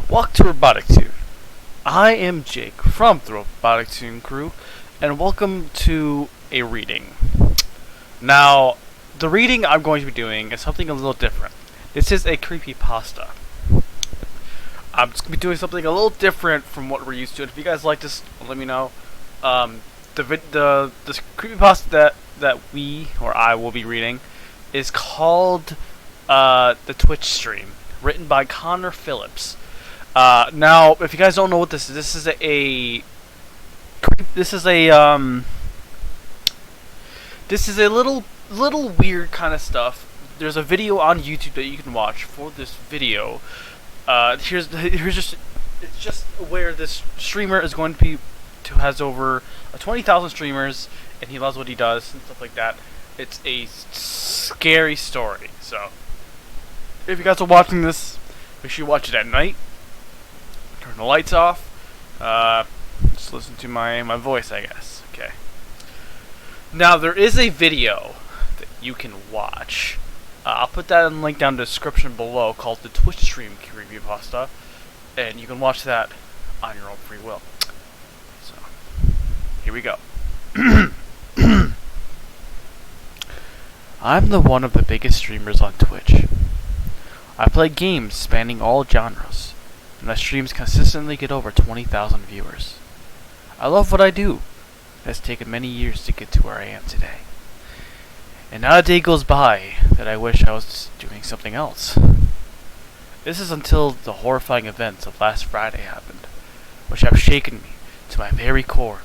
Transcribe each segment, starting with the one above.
Welcome to Robotic Tune. I am Jake from the Robotic Tune crew, and welcome to a reading. Now, the reading I'm going to be doing is something a little different. This is a creepypasta. I'm just going to be doing something a little different from what we're used to. If you guys like this, let me know. The creepypasta that we, or I, will be reading is called The Twitch Stream, written by Connor Phillips. Now, if you guys don't know what this is a little weird kind of stuff. There's a video on YouTube that you can watch for this video. It's just where this streamer is going to has over 20,000 streamers, and he loves what he does and stuff like that. It's a scary story. So, if you guys are watching this, make sure you watch it at night. Turn the lights off. Just listen to my voice, I guess. Okay. Now, there is a video that you can watch. I'll put that in the link down in the description below, called the Twitch Stream Creepypasta, and you can watch that on your own free will. So, here we go. I'm one of the biggest streamers on Twitch. I play games spanning all genres, and my streams consistently get over 20,000 viewers. I love what I do. It has taken many years to get to where I am today. And not a day goes by that I wish I was doing something else. This is until the horrifying events of last Friday happened, which have shaken me to my very core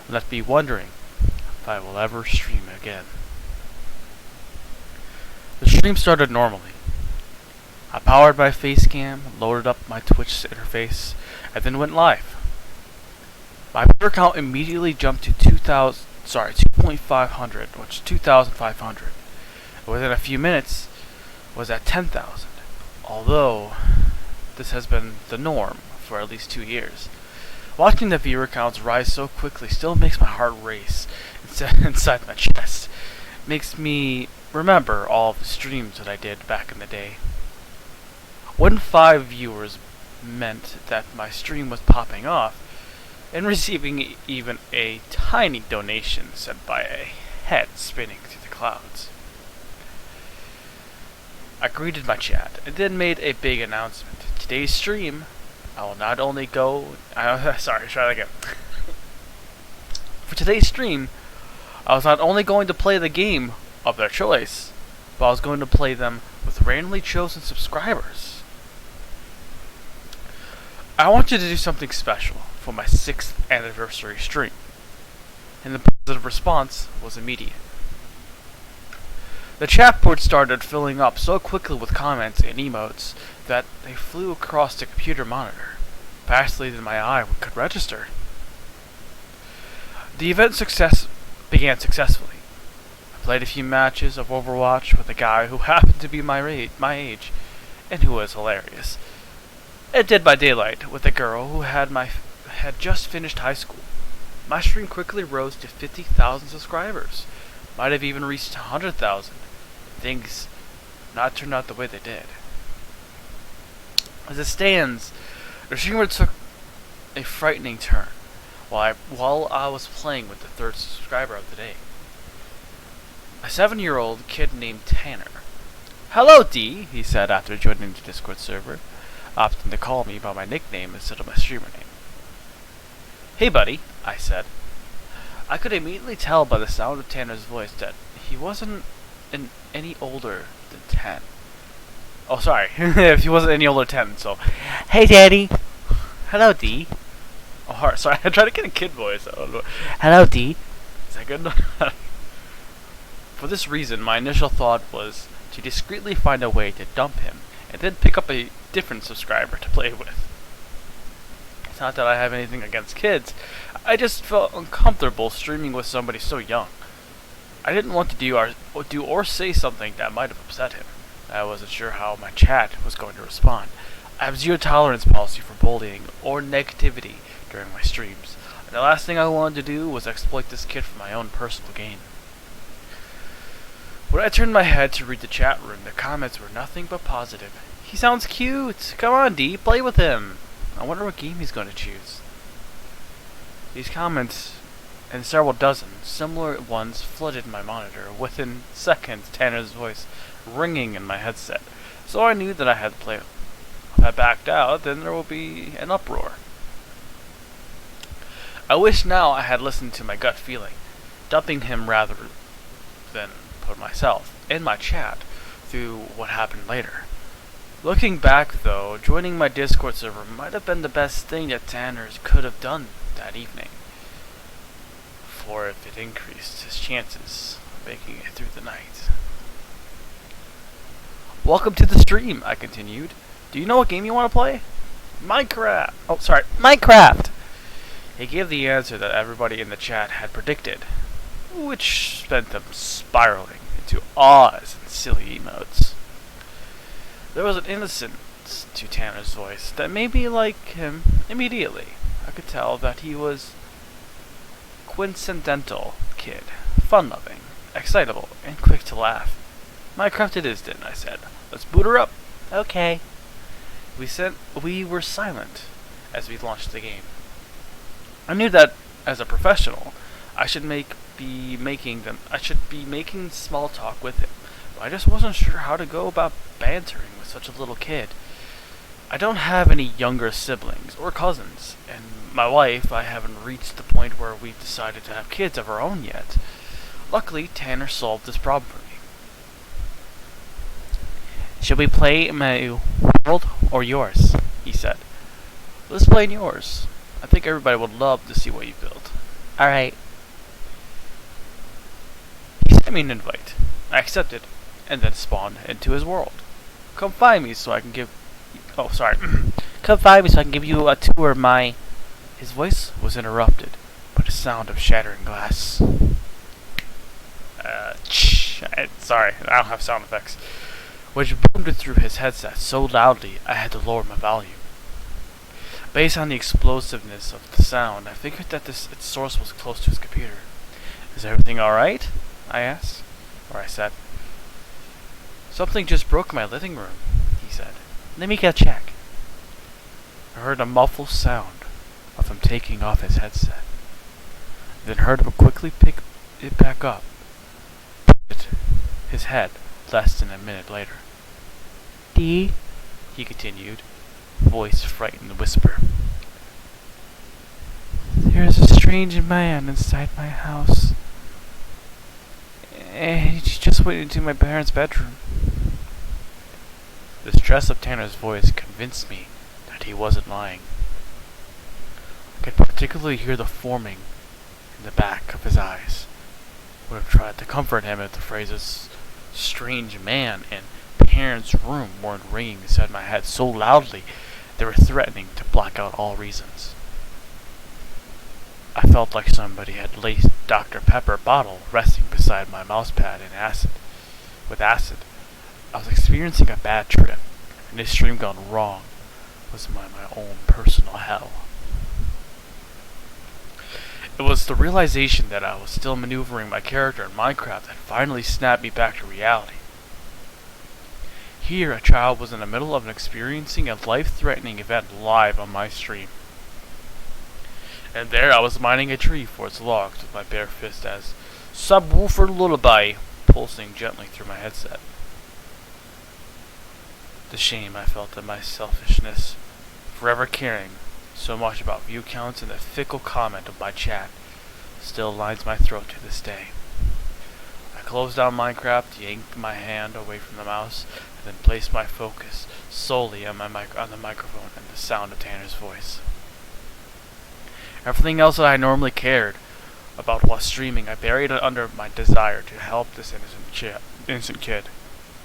and left me wondering if I will ever stream again. The stream started normally. I powered my facecam, loaded up my Twitch interface, and then went live. My viewer count immediately jumped to 2,500, which is 2,500. Within a few minutes, was at 10,000. Although this has been the norm for at least 2 years. Watching the viewer counts rise so quickly still makes my heart race inside my chest. Makes me remember all of the streams that I did back in the day. When 5 viewers meant that my stream was popping off, and receiving even a tiny donation sent by a head spinning through the clouds. I greeted my chat and then made a big announcement. Today's stream, I will not only go... sorry, try that again. For today's stream, I was not only going to play the game of their choice, but I was going to play them with randomly chosen subscribers. I want you to do something special for my 6th anniversary stream, and the positive response was immediate. The chat board started filling up so quickly with comments and emotes that they flew across the computer monitor, faster than my eye could register. The event began successfully. I played a few matches of Overwatch with a guy who happened to be my age, and who was hilarious. It did by daylight with a girl who had just finished high school. My stream quickly rose to 50,000 subscribers. Might have even reached 100,000. Things not turned out the way they did. As it stands, the streamer took a frightening turn while I was playing with the 3rd subscriber of the day. A 7-year-old kid named Tanner. "Hello, D," he said after joining the Discord server, opting to call me by my nickname instead of my streamer name. "Hey buddy," I said. I could immediately tell by the sound of Tanner's voice that he wasn't any older than 10. Oh, sorry, if he wasn't any older than 10, so... "Hey Daddy." "Hello D." Oh, sorry, I tried to get a kid voice. "Hello D." Is that good enough? For this reason, my initial thought was to discreetly find a way to dump him, and then pick up a different subscriber to play with. It's not that I have anything against kids, I just felt uncomfortable streaming with somebody so young. I didn't want to do or say something that might have upset him. I wasn't sure how my chat was going to respond. I have zero tolerance policy for bullying or negativity during my streams, and the last thing I wanted to do was exploit this kid for my own personal gain. When I turned my head to read the chat room, the comments were nothing but positive. "He sounds cute! Come on, D, play with him!" I wonder what game he's going to choose. These comments, and several dozen similar ones, flooded my monitor. Within seconds, Tanner's voice ringing in my headset. So I knew that I had to play. If I backed out, then there will be an uproar. I wish now I had listened to my gut feeling, dumping him rather than put myself in my chat through what happened later. Looking back, though, joining my Discord server might have been the best thing that Tanner's could have done that evening, for if it increased his chances of making it through the night. Welcome to the stream, I continued. Do you know what game you want to play? Minecraft! Oh, sorry, Minecraft! He gave the answer that everybody in the chat had predicted, which sent them spiraling into awes and silly emotes. There was an innocence to Tanner's voice that made me like him immediately. I could tell that he was quintessential kid, fun-loving, excitable, and quick to laugh. Minecraft it is then, I said. Let's boot her up. Okay. We were silent as we launched the game. I knew that as a professional, I should be making small talk with him. But I just wasn't sure how to go about bantering with such a little kid. I don't have any younger siblings or cousins, and my wife, I haven't reached the point where we've decided to have kids of our own yet. Luckily, Tanner solved this problem for me. Should we play in my world or yours? He said. Let's play in yours. I think everybody would love to see what you built. Alright. He sent me an invite. I accepted, and then spawned into his world. Come find me so I can give... Oh, sorry. Come find me so I can give you a tour of my... His voice was interrupted by the sound of shattering glass. Sorry, I don't have sound effects. Which boomed through his headset so loudly I had to lower my volume. Based on the explosiveness of the sound, I figured that its source was close to his computer. Is everything alright? I asked. Or I said. Something just broke in my living room, he said. Let me go check. I heard a muffled sound of him taking off his headset. Then heard him quickly pick it back up. His head less than a minute later. Dee, he continued, voice frightened whisper. There's a strange man inside my house. And he just went into my parents' bedroom. The stress of Tanner's voice convinced me that he wasn't lying. I could particularly hear the forming in the back of his eyes. I would have tried to comfort him if the phrases strange man and parents' room weren't ringing inside my head so loudly they were threatening to block out all reasons. I felt like somebody had laced Dr. Pepper bottle resting beside my mousepad with acid. I was experiencing a bad trip, and this stream gone wrong was my own personal hell. It was the realization that I was still maneuvering my character in Minecraft that finally snapped me back to reality. Here, a child was in the middle of experiencing a life-threatening event live on my stream. And there I was mining a tree for its logs with my bare fist as subwoofer lullaby pulsing gently through my headset. The shame I felt at my selfishness, forever caring so much about view counts and the fickle comment of my chat, still lines my throat to this day. I closed down Minecraft, yanked my hand away from the mouse, and then placed my focus solely on the microphone and the sound of Tanner's voice. Everything else that I normally cared about while streaming, I buried it under my desire to help this innocent kid,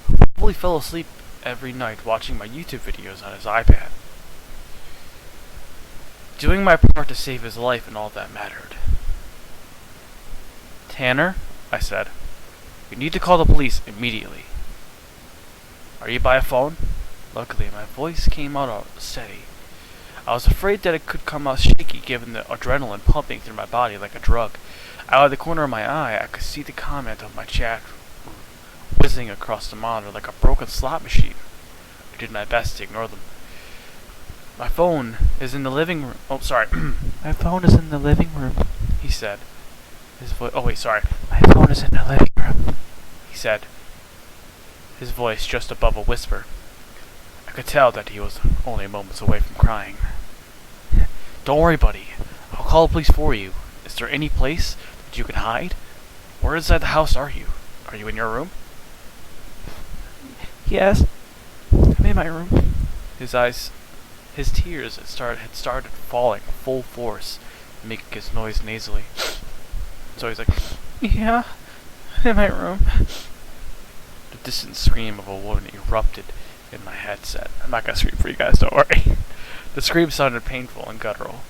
who probably fell asleep every night watching my YouTube videos on his iPad. Doing my part to save his life and all that mattered. Tanner, I said, you need to call the police immediately. Are you by a phone? Luckily, my voice came out steady. I was afraid that it could come out shaky given the adrenaline pumping through my body like a drug. Out of the corner of my eye, I could see the comment of my chat whizzing across the monitor like a broken slot machine. I did my best to ignore them. My phone is in the living room. Oh, sorry. My phone is in the living room, He said. His voice. Oh, wait, sorry. My phone is in the living room, He said. His voice just above a whisper. I could tell that he was only moments away from crying. Don't worry, buddy. I'll call the police for you. Is there any place that you can hide? Where inside the house are you? Are you in your room? Yes, I'm in my room. His tears had started falling full force, making his noise nasally. So he's like, Yeah, I'm in my room. the distant scream of a woman erupted in my headset. I'm not gonna scream for you guys, don't worry. The scream sounded painful and guttural,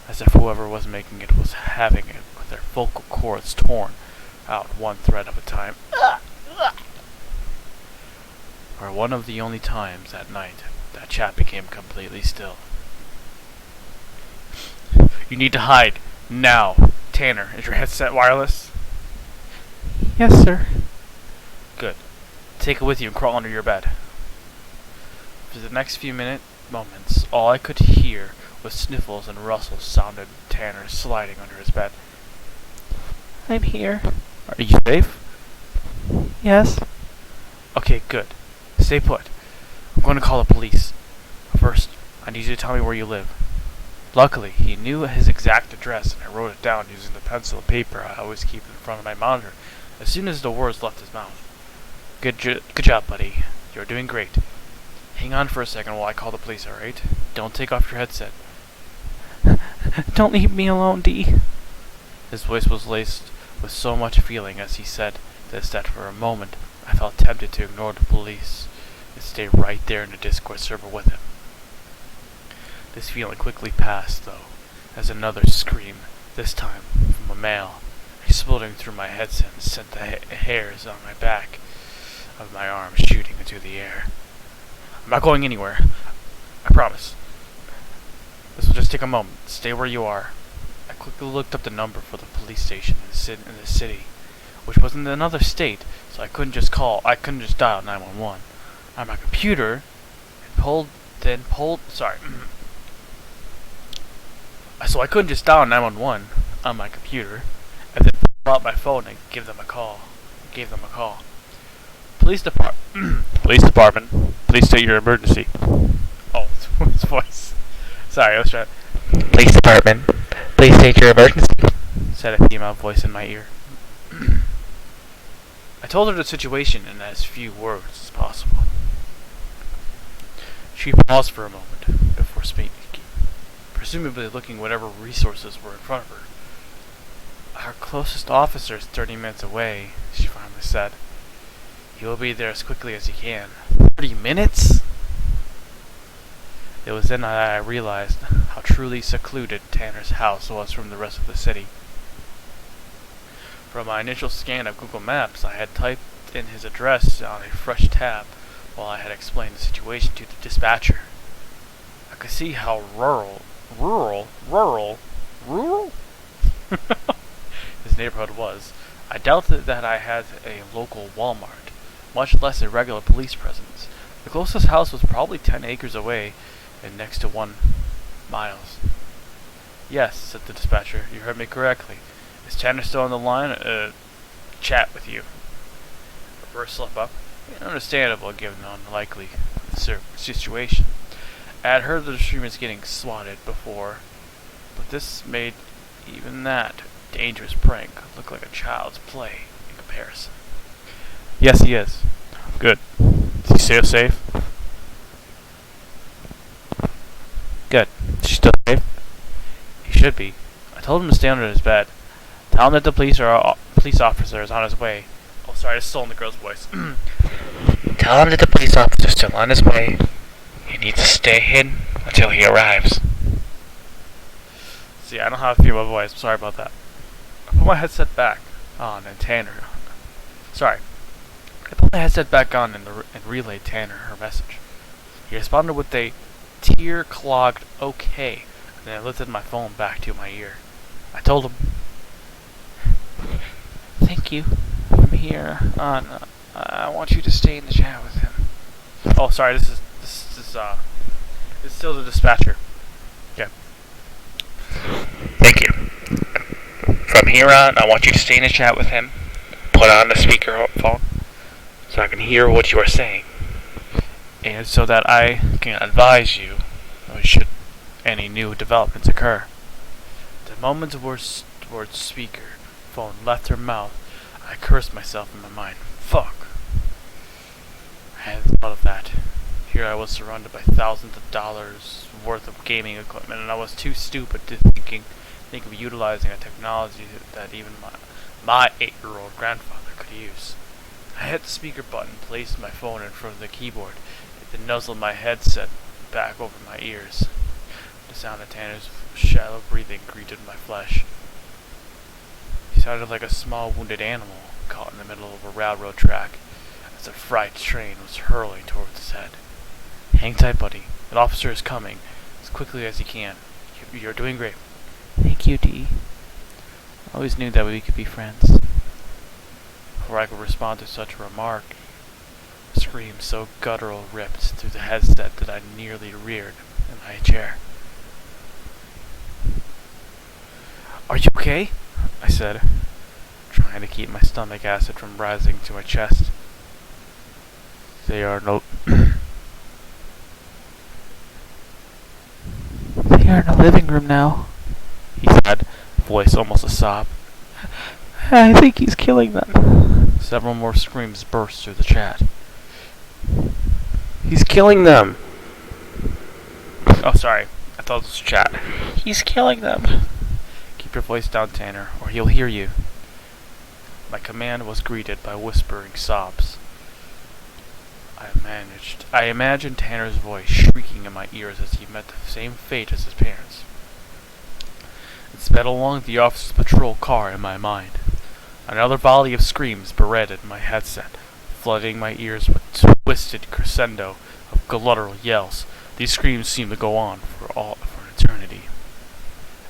as if whoever was making it was having it with their vocal cords torn out one thread at a time. Or one of the only times that night that chat became completely still. You need to hide now. Tanner, is your headset wireless? Yes, sir. Good. Take it with you and crawl under your bed. For the next few moments, all I could hear was sniffles and rustles sounded Tanner sliding under his bed. I'm here. Are you safe? Yes. Okay, good. Stay put. I'm going to call the police. First, I need you to tell me where you live. Luckily, he knew his exact address, and I wrote it down using the pencil and paper I always keep in front of my monitor as soon as the words left his mouth. Good job, buddy. You're doing great. Hang on for a second while I call the police, alright? Don't take off your headset. Don't leave me alone, Dee. His voice was laced with so much feeling as he said this that for a moment I felt tempted to ignore the police and stay right there in the Discord server with him. This feeling quickly passed, though, as another scream, this time from a male, exploding through my headset and sent the hairs on my back of my arms shooting into the air. I'm not going anywhere. I promise. This will just take a moment. Stay where you are. I quickly looked up the number for the police station in the city, which was in another state, so I couldn't just dial 911 on my computer and so I couldn't just dial 911 on my computer and then pull out my phone and give them a call. Police department. Please state your emergency. Oh, it's his voice. Sorry, I was trying. Police department, please state your emergency. Said a female voice in my ear. I told her the situation in as few words as possible. She paused for a moment before speaking, presumably looking whatever resources were in front of her. Our closest officer is 30 minutes away, she finally said. He will be there as quickly as he can. 30 minutes? It was then that I realized how truly secluded Tanner's house was from the rest of the city. From my initial scan of Google Maps, I had typed in his address on a fresh tab while I had explained the situation to the dispatcher. I could see how rural his neighborhood was. I doubted that I had a local Walmart, much less a regular police presence. The closest house was probably 10 acres away and next to 1 mile. Yes, said the dispatcher, you heard me correctly. Is Tanner still on the line? Chat with you. A first slip up. Understandable given the unlikely situation. I had heard the streamers getting swatted before, but this made even that dangerous prank look like a child's play in comparison. Yes, he is. Good. Is he still safe? Good. Is he still safe? He should be. I told him to stay under his bed. Tell him that the police officer is on his way. Oh, sorry, it's still in the girl's voice. Tell him that the police officer is still on his way. He needs to stay hidden until he arrives. See, I don't have to feel my voice. Sorry about that. I put my headset back on and Tanner. Sorry. I put my headset back on and relayed Tanner her message. He responded with a tear-clogged okay, and then I lifted my phone back to my ear. I told him, Thank you. From here on, I want you to stay in the chat with him. oh, sorry, this is It's still the dispatcher. Okay. Thank you. From here on, I want you to stay in a chat with him. Put on the speakerphone so I can hear what you are saying. And so that I can advise you should any new developments occur. The moment the words speaker phone left her mouth, I cursed myself in my mind. Fuck. I hadn't thought of that. Here I was surrounded by thousands of dollars worth of gaming equipment, and I was too stupid to think of utilizing a technology that even my 8-year-old grandfather could use. I hit the speaker button, placed my phone in front of the keyboard, then nuzzled my headset back over my ears. The sound of Tanner's shallow breathing greeted my flesh. He sounded like a small wounded animal caught in the middle of a railroad track as a freight train was hurling towards his head. Hang tight, buddy. An officer is coming as quickly as he can. You're doing great. Thank you, Dee. I always knew that we could be friends. Before I could respond to such a remark, a scream so guttural ripped through the headset that I nearly reared in my chair. Are you okay? I said, trying to keep my stomach acid from rising to my chest. They are in the living room now, he said, voice almost a sob. I think he's killing them. Several more screams burst through the chat. He's killing them. Oh, sorry. I thought it was chat. He's killing them. Keep your voice down, Tanner, or he'll hear you. My command was greeted by whispering sobs. I imagined Tanner's voice shrieking in my ears as he met the same fate as his parents. It sped along the officer's patrol car in my mind. Another volley of screams berated my headset, flooding my ears with twisted crescendo of guttural yells. These screams seemed to go on for an eternity.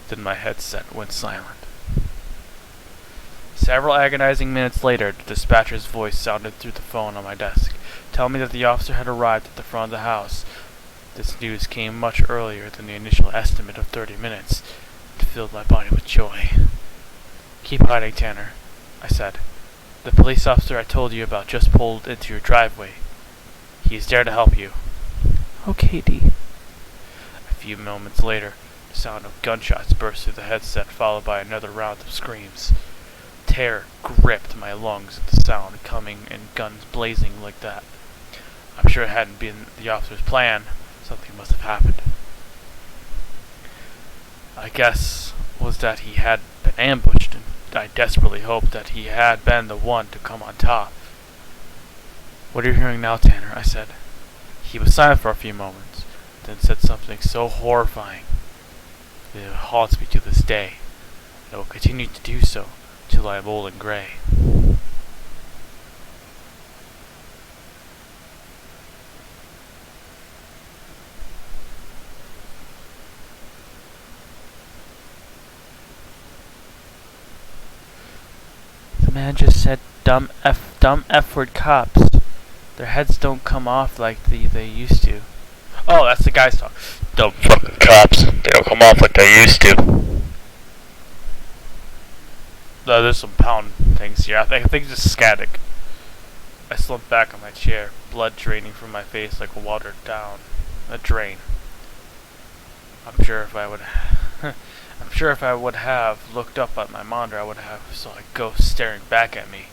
Then my headset went silent. Several agonizing minutes later, the dispatcher's voice sounded through the phone on my desk, telling me that the officer had arrived at the front of the house. This news came much earlier than the initial estimate of 30 minutes. It filled my body with joy. Keep hiding, Tanner, I said. The police officer I told you about just pulled into your driveway. He is there to help you. Okay, Dee. A few moments later, the sound of gunshots burst through the headset, followed by another round of screams. Terror gripped my lungs at the sound coming and guns blazing like that. I'm sure it hadn't been the officer's plan. Something must have happened. I guess was that he had been ambushed, and I desperately hoped that he had been the one to come on top. What are you hearing now, Tanner? I said. He was silent for a few moments, then said something so horrifying that it haunts me to this day. And it will continue to do so till I am old and gray. The man just said dumb F-word cops. Their heads don't come off like they used to. Oh, that's the guy's talk. Dumb fucking cops. They don't come off like they used to. There's some pound things here. I think it's just scatic. I slumped back on my chair, blood draining from my face like a watered down a drain. I'm sure if I would have looked up at my monitor, I would have saw a ghost staring back at me.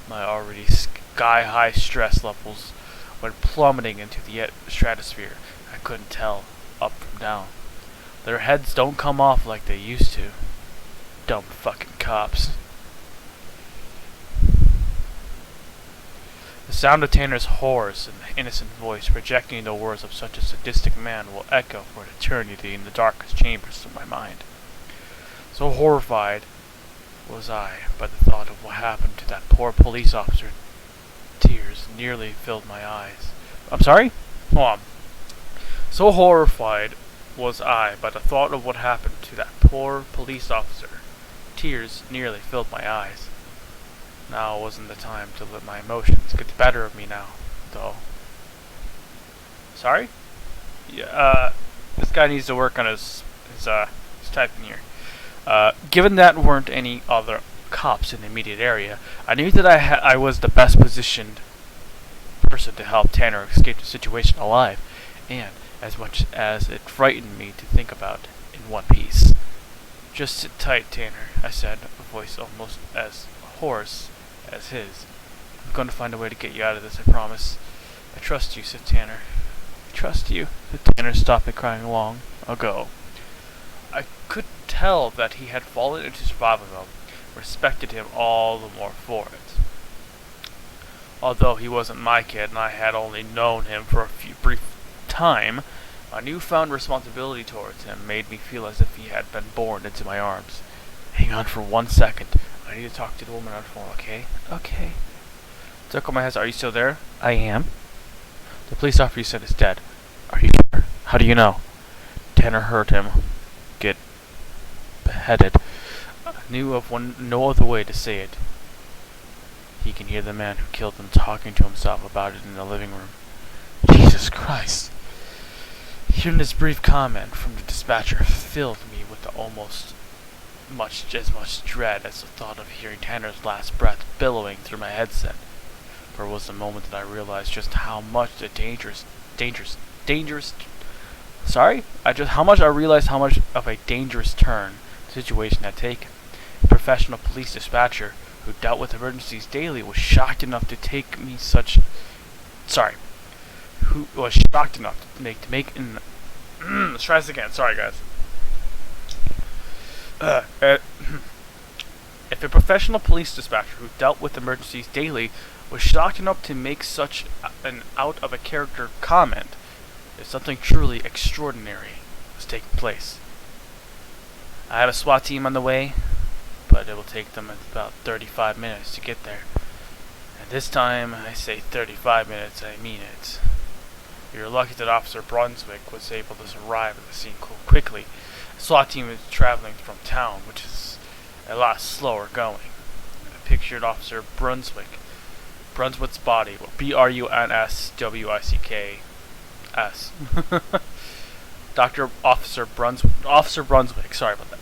My already sky-high stress levels went plummeting into the stratosphere. I couldn't tell up from down. Their heads don't come off like they used to. Dumb fucking cops. The sound of Tanner's hoarse and innocent voice projecting the words of such a sadistic man will echo for an eternity in the darkest chambers of my mind. So horrified was I by the thought of what happened to that poor police officer. Tears nearly filled my eyes. I'm sorry? Hold on. So horrified was I by the thought of what happened to that poor police officer. Tears nearly filled my eyes. Now wasn't the time to let my emotions get the better of me now, though. Sorry? Yeah, this guy needs to work on his typing here. Given that weren't any other cops in the immediate area, I knew that I was the best positioned person to help Tanner escape the situation alive, and as much as it frightened me to think about in one piece. Just sit tight, Tanner, I said, a voice almost as hoarse as his. I'm going to find a way to get you out of this, I promise. I trust you, said Tanner. I trust you, said Tanner, stopping crying long ago. I could tell that he had fallen into survival mode, respected him all the more for it. Although he wasn't my kid and I had only known him for a few brief time, my newfound responsibility towards him made me feel as if he had been born into my arms. Hang on for 1 second. I need to talk to the woman on the phone, okay? Okay. Took on my head. Are you still there? I am. The police officer you said is dead. Are you sure? How do you know? Tanner heard him get beheaded. I knew of no other way to say it. He can hear the man who killed him talking to himself about it in the living room. Jesus Christ. Hearing this brief comment from the dispatcher filled me with almost as much dread as the thought of hearing Tanner's last breath billowing through my headset. For it was the moment that I realized just how much how much of a dangerous turn the situation had taken. A professional police dispatcher who dealt with emergencies daily was shocked enough to take me such. Who was shocked enough to make an. Let's try this again. Sorry, guys. If a professional police dispatcher who dealt with emergencies daily was shocked enough to make such an out-of-a-character comment, if something truly extraordinary was taking place. I have a SWAT team on the way, but it will take them about 35 minutes to get there. And this time, I say 35 minutes, I mean it. You're lucky that Officer Brunswick was able to arrive at the scene quickly. The SWAT team is traveling from town, which is a lot slower going. I pictured Officer Brunswick's body, Brunswick-S. Officer Brunswick, sorry about that.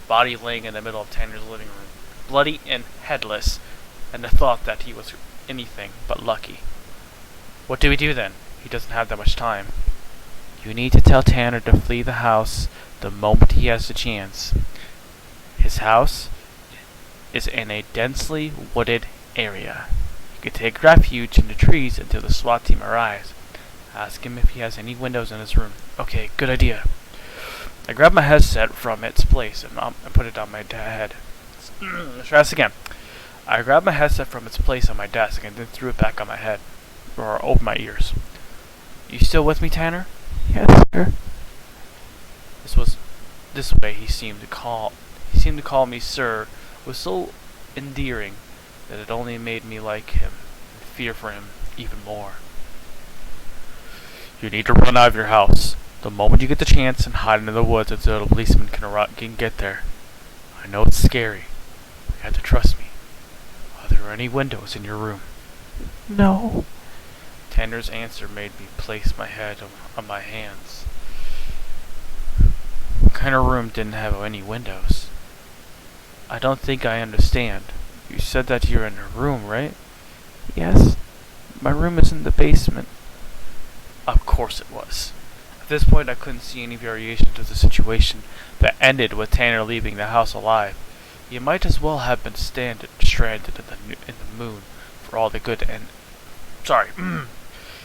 Body laying in the middle of Tanner's living room, bloody and headless, and the thought that he was anything but lucky. What do we do then? He doesn't have that much time. You need to tell Tanner to flee the house the moment he has the chance. His house is in a densely wooded area. You can take refuge in the trees until the SWAT team arrives. Ask him if he has any windows in his room. Okay, good idea. I grabbed my headset from its place and put it on my head. Let's try this again. I grabbed my headset from its place on my desk and then threw it back on my head, or over my ears. You still with me, Tanner? Yes, sir. This way he seemed to call me sir was so endearing that it only made me like him and fear for him even more. You need to run out of your house the moment you get the chance and hide in the woods until the policeman can get there. I know it's scary, but you have to trust me. Are there any windows in your room? No. Tanner's answer made me place my head on my hands. What kind of room didn't have any windows? I don't think I understand. You said that you're in a room, right? Yes. My room is in the basement. Of course it was. At this point, I couldn't see any variation to the situation that ended with Tanner leaving the house alive. He might as well have been stranded in the moon for all the good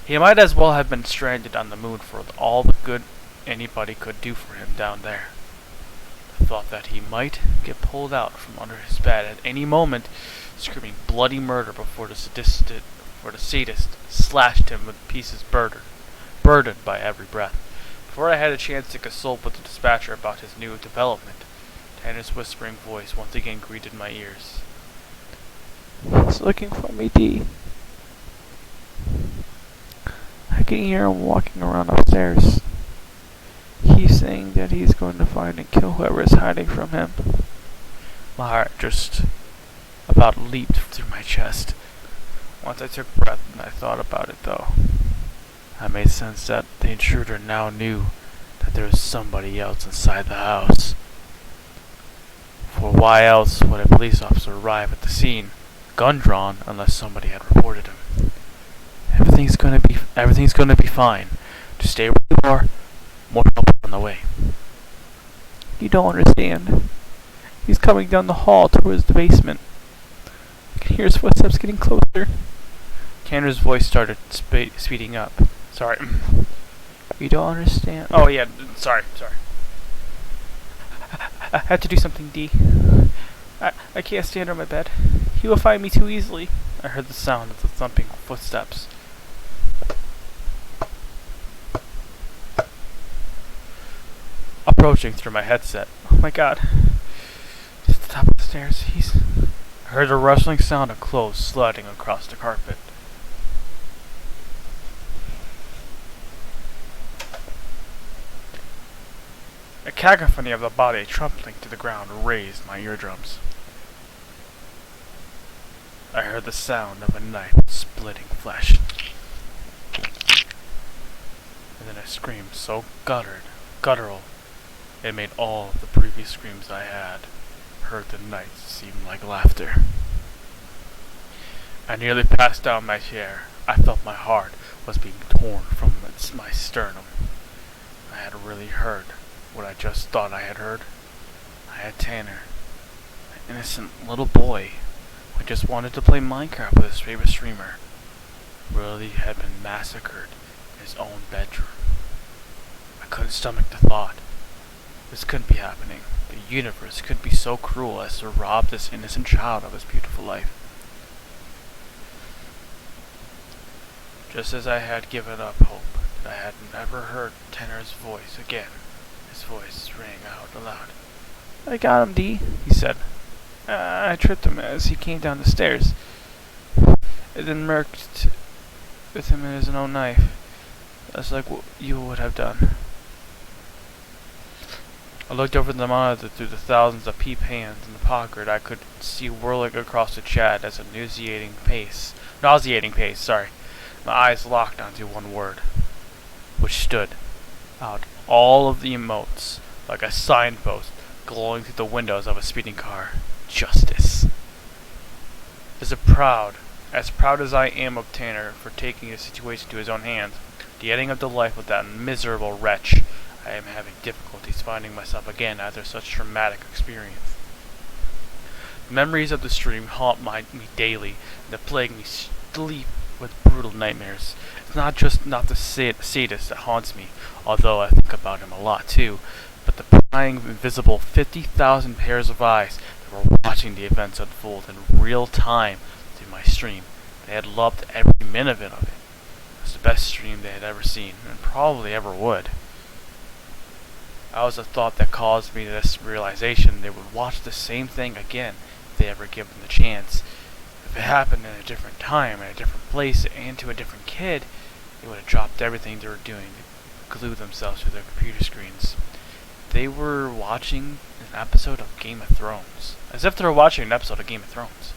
He might as well have been stranded on the moon for all the good anybody could do for him down there. The thought that he might get pulled out from under his bed at any moment, screaming bloody murder before the sadist slashed him with pieces burdened by every breath. Before I had a chance to consult with the dispatcher about his new development, Tanner's whispering voice once again greeted my ears. He's looking for me, D. I can hear him walking around upstairs. He's saying that he's going to find and kill whoever is hiding from him. My heart just about leaped through my chest. Once I took breath and I thought about it, though. I made sense that the intruder now knew that there was somebody else inside the house. For why else would a police officer arrive at the scene, gun drawn, unless somebody had reported him? Everything's gonna be fine. Just stay where you are. More help on the way. You don't understand. He's coming down the hall towards the basement. I can hear his footsteps getting closer. Tanner's voice started speeding up. Sorry. You don't understand. Oh yeah, sorry. I had to do something, D. I can't stand on my bed. He will find me too easily. I heard the sound of the thumping footsteps. Approaching through my headset. Oh my god. Just the top of the stairs. I heard a rustling sound of clothes sliding across the carpet. A cacophony of the body trampling to the ground raised my eardrums. I heard the sound of a knife splitting flesh. And then a scream so guttural, it made all of the previous screams I had heard the night seem like laughter. I nearly passed down my chair. I felt my heart was being torn from my sternum. I had really heard what I just thought I had heard. I had Tanner, an innocent little boy who just wanted to play Minecraft with his favorite streamer, really had been massacred in his own bedroom. I couldn't stomach the thought. This couldn't be happening. The universe couldn't be so cruel as to rob this innocent child of his beautiful life. Just as I had given up hope that I had never heard Tanner's voice again, his voice rang out aloud. I got him, D, he said. I tripped him as he came down the stairs. It then murked with him in his own knife. That's like what you would have done. I looked over the monitor through the thousands of peep hands in the pocket I could see whirling across the chat as a nauseating pace. My eyes locked onto one word, which stood out all of the emotes like a signpost glowing through the windows of a speeding car. Justice. As proud as I am of Tanner for taking the situation to his own hands, the ending of the life of that miserable wretch, I am having difficulties finding myself again after such traumatic experience. Memories of the stream haunt me daily, and they plague me sleep with brutal nightmares. It's not the sadist that haunts me, although I think about him a lot too, but the prying, invisible 50,000 pairs of eyes that were watching the events unfold in real time through my stream. They had loved every minute of it. It was the best stream they had ever seen, and probably ever would. That was a thought that caused me this realization they would watch the same thing again if they ever given the chance. If it happened in a different time, in a different place, and to a different kid, they would have dropped everything they were doing to glue themselves to their computer screens. They were watching an episode of Game of Thrones. As if they were watching an episode of Game of Thrones.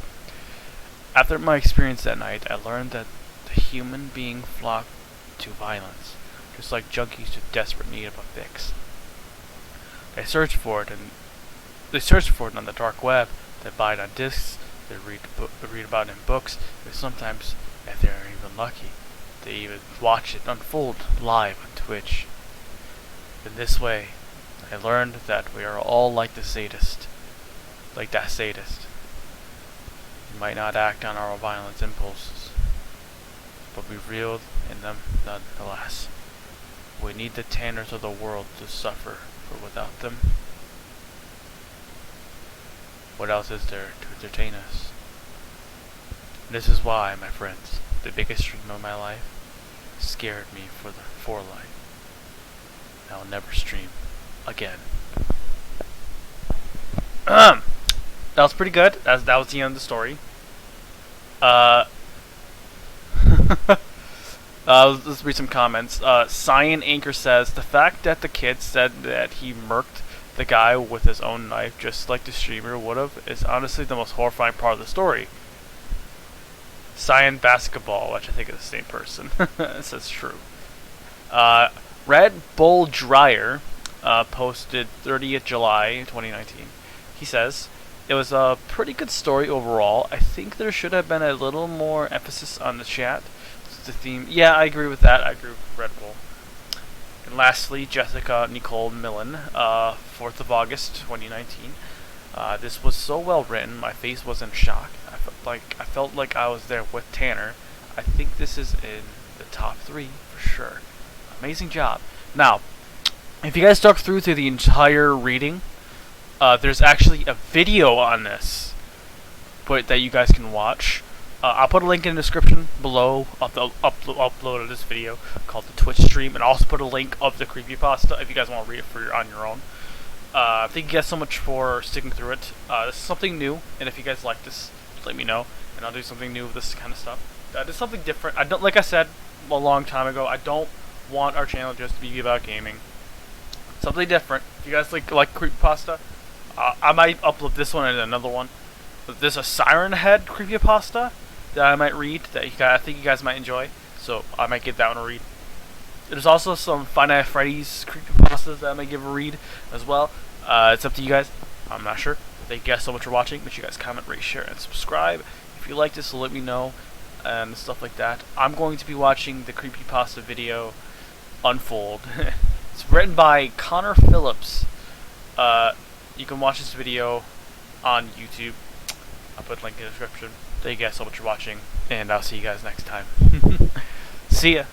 After my experience that night, I learned that the human being flocked to violence, just like junkies in desperate need of a fix. They search for it on the dark web. They buy it on discs. They read about it in books. But sometimes, if they're even lucky, they even watch it unfold live on Twitch. In this way, I learned that we are all like that sadist. We might not act on our violent impulses, but we reel in them nonetheless. We need the Tanners of the world to suffer. For without them, what else is there to entertain us? And this is why, my friends, the biggest stream of my life scared me for life. I will never stream again. That was pretty good. That was the end of the story. Let's read some comments. Cyan Anchor says, the fact that the kid said that he murked the guy with his own knife just like the streamer would've is honestly the most horrifying part of the story. Cyan Basketball, which I think is the same person, says true. Red Bull Dryer posted 30th July 2019. He says, it was a pretty good story overall. I think there should have been a little more emphasis on the chat. The theme. Yeah, I agree with that. I agree with Red Bull. And lastly, Jessica Nicole Millen, 4th of August 2019. This was so well written, my face was in shock. I felt like I was there with Tanner. I think this is in the top 3 for sure. Amazing job. Now, if you guys stuck through to the entire reading, there's actually a video on this, that you guys can watch. I'll put a link in the description below of the upload of this video called the Twitch stream, and I'll also put a link of the creepypasta if you guys want to read it on your own. Thank you guys so much for sticking through it. This is something new, and if you guys like this, let me know, and I'll do something new with this kind of stuff. This is something different. I don't, like I said a long time ago, I don't want our channel just to be about gaming. Something different. If you guys like creepypasta, I might upload this one and another one. There's a Siren Head creepypasta that I might read that I think you guys might enjoy, so I might get that one to read. There's also some Five Nights at Freddy's creepypastas that I might give a read as well. It's up to you guys. I'm not sure. Thank you guys so much for watching. Make sure you guys comment, rate, share, and subscribe. If you like this, let me know and stuff like that. I'm going to be watching the creepypasta video unfold. It's written by Connor Phillips. You can watch this video on YouTube. I'll put a link in the description. Thank you guys so much for watching, and I'll see you guys next time. See ya.